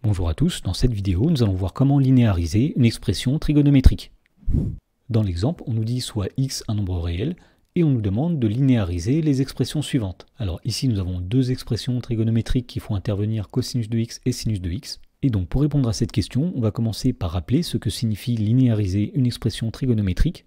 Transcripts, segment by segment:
Bonjour à tous, dans cette vidéo, nous allons voir comment linéariser une expression trigonométrique. Dans l'exemple, on nous dit soit x un nombre réel, et on nous demande de linéariser les expressions suivantes. Alors ici, nous avons deux expressions trigonométriques qui font intervenir cosinus de x et sinus de x. Et donc pour répondre à cette question, on va commencer par rappeler ce que signifie linéariser une expression trigonométrique.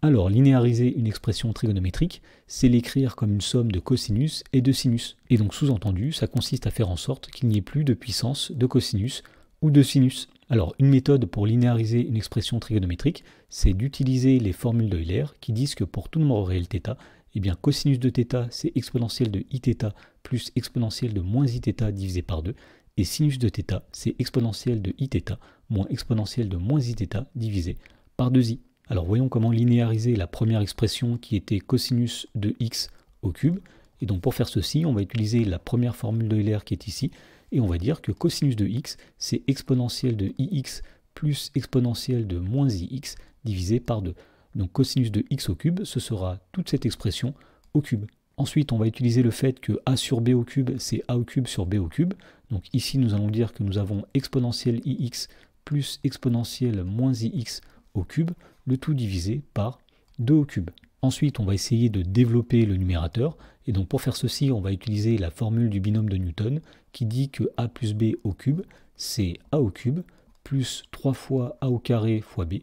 Alors, linéariser une expression trigonométrique, c'est l'écrire comme une somme de cosinus et de sinus. Et donc, sous-entendu, ça consiste à faire en sorte qu'il n'y ait plus de puissance de cosinus ou de sinus. Alors, une méthode pour linéariser une expression trigonométrique, c'est d'utiliser les formules d'Euler qui disent que pour tout nombre réel θ, eh bien, cosinus de θ, c'est exponentielle de iθ plus exponentielle de moins iθ divisé par 2. Et sinus de θ, c'est exponentielle de iθ moins exponentielle de moins iθ divisé par 2i. Alors voyons comment linéariser la première expression qui était cosinus de x au cube. Et donc pour faire ceci, on va utiliser la première formule d'Euler qui est ici. Et on va dire que cosinus de x, c'est exponentielle de ix plus exponentielle de moins ix divisé par 2. Donc cosinus de x au cube, ce sera toute cette expression au cube. Ensuite, on va utiliser le fait que a sur b au cube, c'est a au cube sur b au cube. Donc ici, nous allons dire que nous avons exponentielle ix plus exponentielle moins ix au cube, le tout divisé par 2 au cube. Ensuite, on va essayer de développer le numérateur. Et donc pour faire ceci, on va utiliser la formule du binôme de Newton qui dit que a plus b au cube, c'est a au cube plus 3 fois a au carré fois b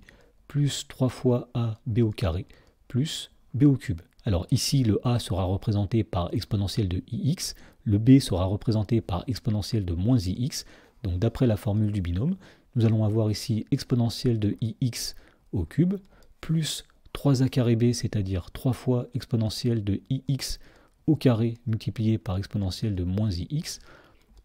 plus 3 fois a b au carré plus b au cube. Alors ici, le a sera représenté par exponentielle de ix, le b sera représenté par exponentielle de moins ix. Donc d'après la formule du binôme, nous allons avoir ici exponentielle de ix au cube, plus 3a carré b, c'est-à-dire 3 fois exponentielle de ix au carré multiplié par exponentielle de moins ix,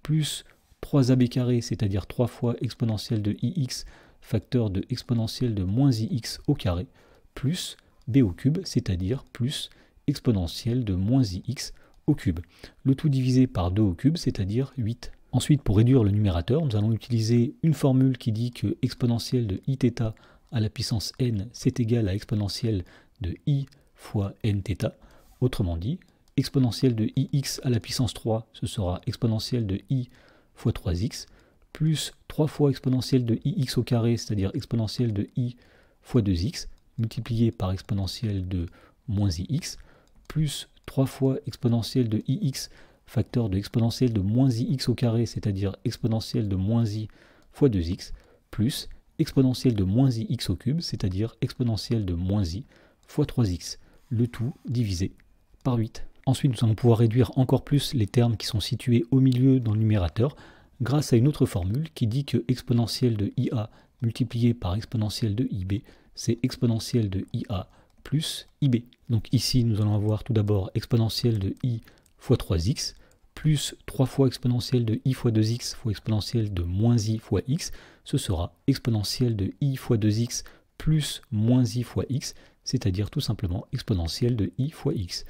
plus 3ab carré, c'est-à-dire 3 fois exponentielle de ix facteur de exponentielle de moins ix au carré, plus b au cube, c'est-à-dire plus exponentielle de moins ix au cube. Le tout divisé par 2 au cube, c'est-à-dire 8. Ensuite, pour réduire le numérateur, nous allons utiliser une formule qui dit que exponentielle de iθ à la puissance n, c'est égal à exponentielle de i fois nθ. Autrement dit, exponentielle de ix à la puissance 3, ce sera exponentielle de i fois 3x, plus 3 fois exponentielle de ix au carré, c'est-à-dire exponentielle de i fois 2x, multiplié par exponentielle de moins ix, plus 3 fois exponentielle de ix facteur de exponentielle de moins ix au carré, c'est-à-dire exponentielle de moins i fois 2x, plus exponentielle de moins ix au cube, c'est-à-dire exponentielle de moins i fois 3x, le tout divisé par 8. Ensuite, nous allons pouvoir réduire encore plus les termes qui sont situés au milieu dans le numérateur grâce à une autre formule qui dit que exponentielle de ia multiplié par exponentielle de ib, c'est exponentielle de ia plus ib. Donc ici, nous allons avoir tout d'abord exponentielle de i fois 3x, plus 3 fois exponentielle de i fois 2x fois exponentielle de moins i fois x, ce sera exponentielle de i fois 2x plus moins i fois x, c'est-à-dire tout simplement exponentielle de i fois x,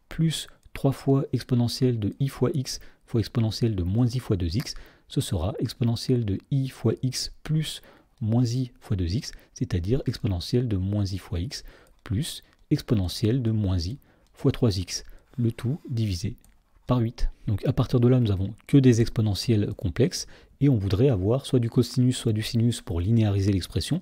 plus 3 fois exponentielle de i fois x fois exponentielle de moins i fois 2x, ce sera exponentielle de i fois x plus moins i fois 2x, c'est-à-dire exponentielle de moins i fois x, plus exponentielle de moins i fois 3x, le tout divisé par 8. Donc à partir de là, nous n'avons que des exponentielles complexes et on voudrait avoir soit du cosinus, soit du sinus pour linéariser l'expression.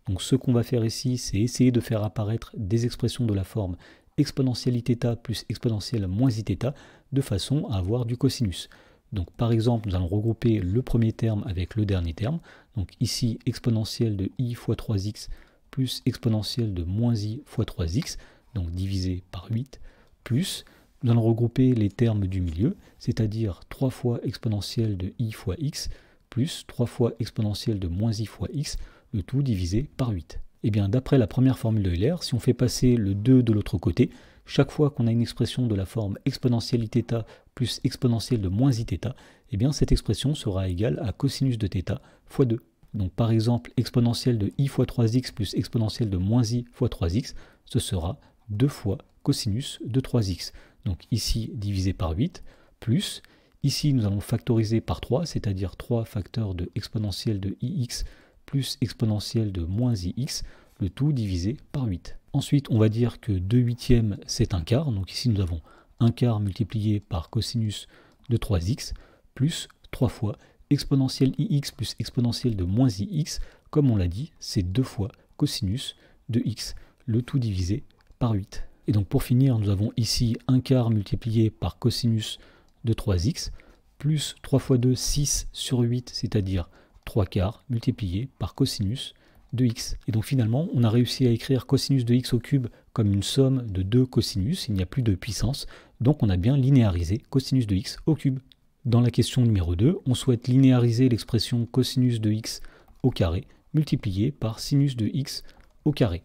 Donc ce qu'on va faire ici, c'est essayer de faire apparaître des expressions de la forme exponentielle iθ plus exponentielle moins iθ de façon à avoir du cosinus. Donc par exemple, nous allons regrouper le premier terme avec le dernier terme. Donc ici, exponentielle de i fois 3x plus exponentielle de moins i fois 3x, donc divisé par 8, plus nous allons regrouper les termes du milieu, c'est-à-dire 3 fois exponentielle de i fois x, plus 3 fois exponentielle de moins i fois x, le tout divisé par 8. Et bien d'après la première formule d'Euler, si on fait passer le 2 de l'autre côté, chaque fois qu'on a une expression de la forme exponentielle iθ plus exponentielle de moins iθ, et bien cette expression sera égale à cosinus de θ fois 2. Donc par exemple, exponentielle de i fois 3x plus exponentielle de moins i fois 3x, ce sera 2 fois cosinus de 3x. Donc ici divisé par 8, plus, ici nous allons factoriser par 3, c'est-à-dire 3 facteurs de exponentielle de ix plus exponentielle de moins ix, le tout divisé par 8. Ensuite, on va dire que 2 huitièmes, c'est un quart. Donc ici, nous avons un quart multiplié par cosinus de 3x, plus 3 fois exponentielle ix plus exponentielle de moins ix, comme on l'a dit, c'est 2 fois cosinus de x, le tout divisé par 8. Et donc pour finir, nous avons ici 1/4 multiplié par cosinus de 3x, plus 3 fois 2, 6 sur 8, c'est-à-dire 3/4 multiplié par cosinus de x. Et donc finalement, on a réussi à écrire cosinus de x au cube comme une somme de 2 cosinus, il n'y a plus de puissance, donc on a bien linéarisé cosinus de x au cube. Dans la question numéro 2, on souhaite linéariser l'expression cosinus de x au carré multiplié par sinus de x au carré.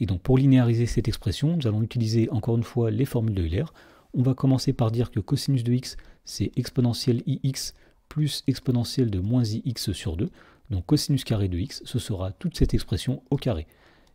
Et donc pour linéariser cette expression, nous allons utiliser encore une fois les formules de Euler. On va commencer par dire que cosinus de x, c'est exponentielle ix plus exponentielle de moins ix sur 2. Donc cosinus carré de x, ce sera toute cette expression au carré.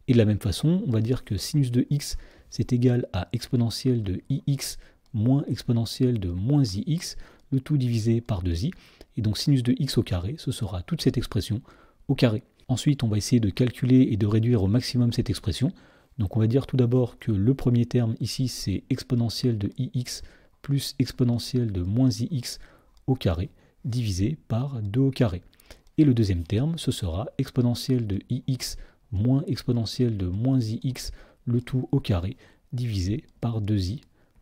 Et de la même façon, on va dire que sinus de x, c'est égal à exponentielle de ix moins exponentielle de moins ix, le tout divisé par 2i. Et donc sinus de x au carré, ce sera toute cette expression au carré. Ensuite, on va essayer de calculer et de réduire au maximum cette expression. Donc on va dire tout d'abord que le premier terme ici, c'est exponentielle de ix plus exponentielle de moins ix au carré, divisé par 2 au carré. Et le deuxième terme, ce sera exponentielle de ix moins exponentielle de moins ix, le tout au carré, divisé par 2i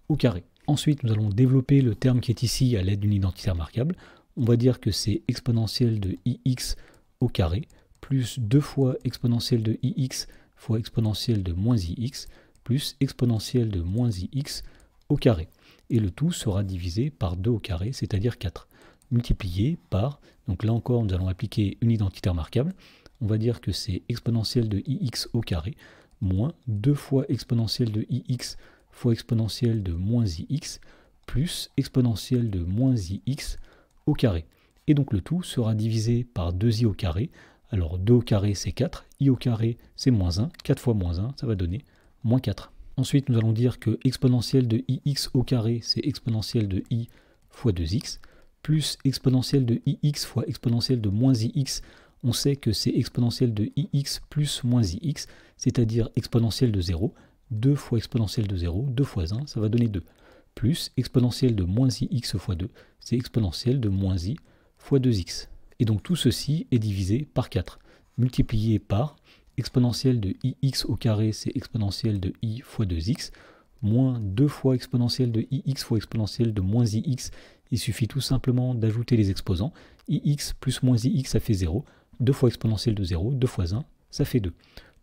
au carré. Ensuite, nous allons développer le terme qui est ici à l'aide d'une identité remarquable. On va dire que c'est exponentielle de ix au carré, plus 2 fois exponentielle de ix fois exponentielle de moins ix, plus exponentielle de moins ix au carré. Et le tout sera divisé par 2 au carré, c'est-à-dire 4, multiplié par, donc là encore nous allons appliquer une identité remarquable, on va dire que c'est exponentielle de ix au carré, moins 2 fois exponentielle de ix fois exponentielle de moins ix, plus exponentielle de moins ix au carré. Et donc le tout sera divisé par 2i au carré. Alors 2 au carré c'est 4, i au carré c'est moins 1, 4 fois moins 1, ça va donner moins 4. Ensuite nous allons dire que exponentielle de ix au carré c'est exponentielle de i fois 2x, plus exponentielle de ix fois exponentielle de moins ix, on sait que c'est exponentielle de ix plus moins ix, c'est-à-dire exponentielle de 0, 2 fois exponentielle de 0, 2 fois 1, ça va donner 2, plus exponentielle de moins ix fois 2, c'est exponentielle de moins i fois 2x. Et donc tout ceci est divisé par 4, multiplié par exponentielle de ix au carré, c'est exponentielle de i fois 2x, moins 2 fois exponentielle de ix fois exponentielle de moins ix, il suffit tout simplement d'ajouter les exposants, ix plus moins ix ça fait 0, 2 fois exponentielle de 0, 2 fois 1, ça fait 2,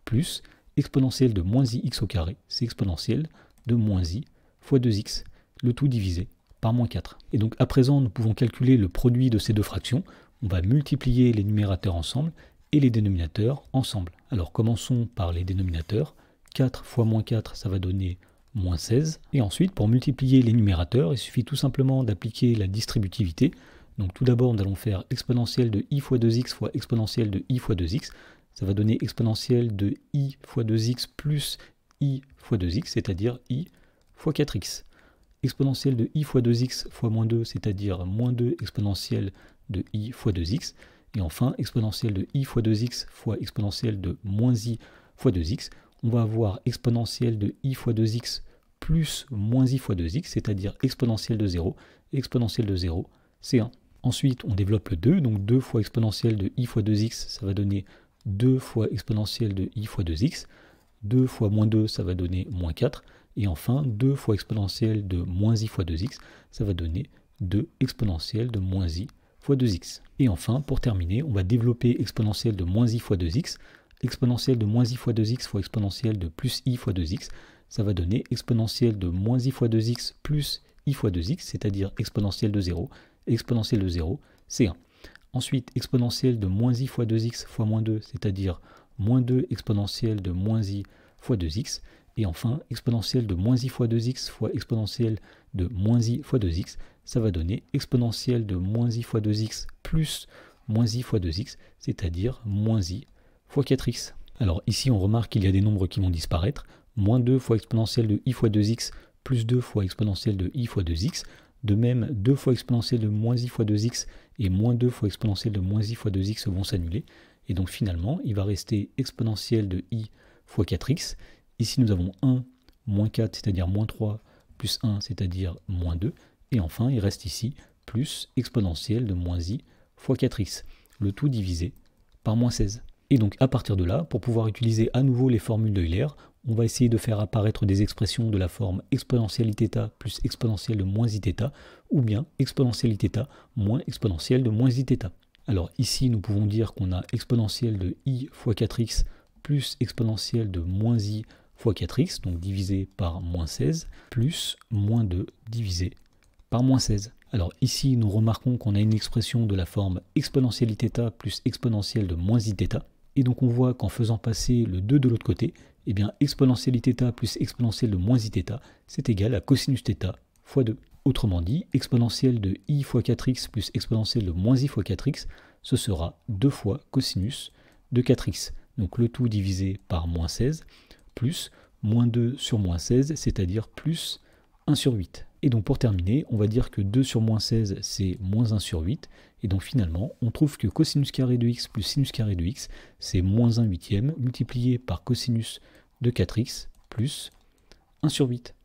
plus exponentielle de moins ix au carré, c'est exponentielle de moins i fois 2x, le tout divisé par moins 4. Et donc à présent nous pouvons calculer le produit de ces deux fractions. On va multiplier les numérateurs ensemble et les dénominateurs ensemble. Alors commençons par les dénominateurs. 4 fois moins 4, ça va donner moins 16. Et ensuite, pour multiplier les numérateurs, il suffit tout simplement d'appliquer la distributivité. Donc tout d'abord, nous allons faire exponentielle de i fois 2x fois exponentielle de i fois 2x. Ça va donner exponentielle de i fois 2x plus i fois 2x, c'est-à-dire i fois 4x. Exponentielle de i fois 2x fois moins 2, c'est-à-dire moins 2 exponentielle de i fois 2x, et enfin exponentielle de i fois 2x fois exponentielle de moins i fois 2x, on va avoir exponentielle de i fois 2x plus moins i fois 2x, c'est-à-dire exponentielle de 0, et exponentielle de 0, c'est 1. Ensuite, on développe le 2, donc 2 fois exponentielle de i fois 2x, ça va donner 2 fois exponentielle de i fois 2x, 2 fois moins 2, ça va donner moins 4, et enfin 2 fois exponentielle de moins i fois 2x, ça va donner 2 exponentielle de moins i fois 2x. Et enfin, pour terminer, on va développer exponentielle de moins i fois 2x, exponentielle de moins i fois 2x fois exponentielle de plus i fois 2x, ça va donner exponentielle de moins i fois 2x plus i fois 2x, c'est-à-dire exponentielle de 0, exponentielle de 0, c'est 1. Ensuite, exponentielle de moins i fois 2x fois moins 2, c'est-à-dire moins 2 exponentielle de moins i fois 2x, et enfin, exponentielle de moins i fois 2x fois exponentielle de moins i fois 2x, ça va donner exponentielle de moins i fois 2x plus moins i fois 2x, c'est-à-dire moins i fois 4x. Alors ici, on remarque qu'il y a des nombres qui vont disparaître. Moins 2 fois exponentielle de i fois 2x plus 2 fois exponentielle de i fois 2x. De même, 2 fois exponentielle de moins i fois 2x et moins 2 fois exponentielle de moins i fois 2x vont s'annuler. Et donc finalement, il va rester exponentielle de i fois 4x. Ici, nous avons 1 moins 4, c'est-à-dire moins 3, plus 1, c'est-à-dire moins 2. Et enfin, il reste ici plus exponentielle de moins i fois 4x, le tout divisé par moins 16. Et donc à partir de là, pour pouvoir utiliser à nouveau les formules d'Euler, on va essayer de faire apparaître des expressions de la forme exponentielle iθ plus exponentielle de moins iθ, ou bien exponentielle iθ moins exponentielle de moins iθ. Alors ici, nous pouvons dire qu'on a exponentielle de i fois 4x plus exponentielle de moins i fois 4x, donc divisé par moins 16, plus moins 2 divisé par moins 16. Alors ici, nous remarquons qu'on a une expression de la forme exponentielle iθ plus exponentielle de moins iθ. Et donc on voit qu'en faisant passer le 2 de l'autre côté, eh bien exponentielle iθ plus exponentielle de moins iθ, c'est égal à cosinus θ fois 2. Autrement dit, exponentielle de i fois 4x plus exponentielle de moins i fois 4x, ce sera 2 fois cosinus de 4x. Donc le tout divisé par moins 16, plus moins 2 sur moins 16, c'est-à-dire plus 1 sur 8. Et donc pour terminer, on va dire que 2 sur moins 16, c'est moins 1 sur 8. Et donc finalement, on trouve que cosinus carré de x plus sinus carré de x, c'est moins 1 huitième multiplié par cosinus de 4x plus 1 sur 8.